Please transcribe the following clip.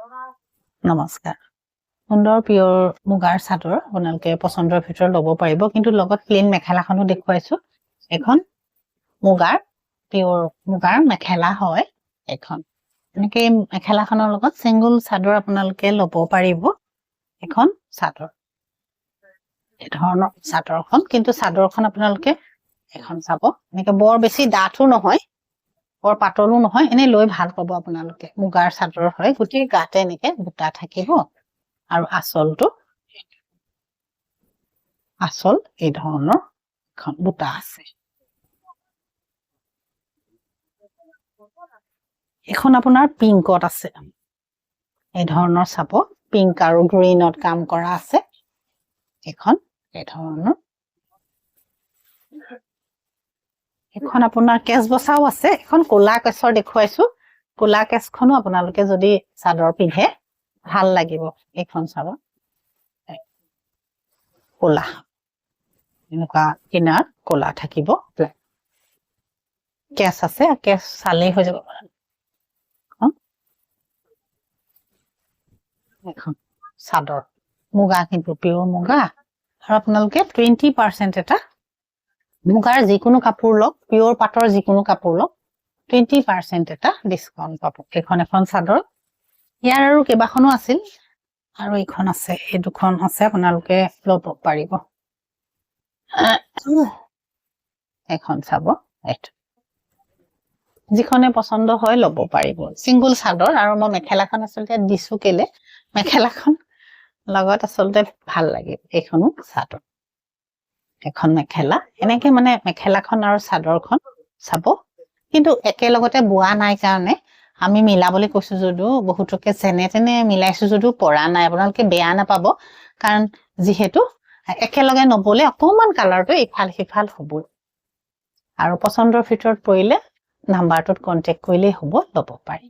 নমস্কাৰ সুন্দৰ পিয়ৰ মুগাৰ চাদৰ আপোনালোকে পছন্দৰ ভিতৰত ল'ব পাৰিব কিন্তু লগত প্লেন মেখেলাখনো দেখুৱাইছো এখন মুগাৰ পিয়ৰ মুগাৰ মেখেলা হয় এখন এনেকৈ মেখেলাখনৰ লগত সিঙ্গল চাদৰ আপোনালোকে ল'ব পাৰিব এখন চাদৰ এই ধৰণৰ চাদৰখন কিন্তু চাদৰখন আপোনালোকে এখন চাব এনেকৈ বৰ বেছি ডাঠো নহয় বৰ পাতলো নহয় এনে লৈ ভাল পাব আপোনালোকে মুগাৰ চাদৰ হয় গোটেই গাতে এনেকে বুটা থাকিব আৰু আঁচলটো আঁচল এই ধৰণৰ এখন বুটা আছে এখন আপোনাৰ পিংকত আছে এই ধৰণৰ চাব পিংক আৰু গ্ৰীনত কাম কৰা আছে এখন এই ধৰণৰ এখন আপোনাৰ কেছ বসাও আছে এখন কোলা কেছৰ দেখুৱাইছো কোলা কেছখনো আপোনালোকে যদি চাদৰ পিন্ধে ভাল লাগিব এখন চাব কোলা এনেকুৱা কিনাৰ কোলা থাকিব কেছ আছে কেছ চালেই হৈ যাব এখন চাদৰ মুগা কিন্তু পিয়ৰ মুগা আৰু আপোনালোকে 20% এটা মুগাৰ যিকোনো কাপোৰ লওক পিয়ৰ পাটৰ যিকোনো কাপোৰ লওক 20% এটা ডিসকাউন্ট পাব এখন এখন চাদৰ ইয়াৰ আৰু কেইবাখনো আছিল আৰু এখন আছে এই দুখন আছে আপোনালোকে ল'ব পাৰিব এখন চাব এইটো যিখনে পছন্দ হয় ল'ব পাৰিব সিঙ্গল চাদৰ আৰু মই মেখেলাখন আচলতে দিছো কেলে মেখেলাখন লগত আচলতে ভাল লাগে এইখনো চাদৰ এখন মেখেলা এনেকে মানে মেখেলাখন আৰু চাদৰখন চাব কিন্তু একেলগতে বোৱা নাই কাৰণে আমি মিলাবলৈ কৈছো যদিও বহুতকে চেনে তেনে মিলাইছো যদিও পৰা নাই আপোনালোকে বেয়া নাপাব কাৰণ যিহেতু একেলগে নবলে অকমান কালাৰটো ইফাল সিফাল হ'ব আৰু পছন্দৰ ভিতৰত পৰিলে নাম্বাৰটোত কন্টেক্ট কৰিলেই হ'ব ল'ব পাৰি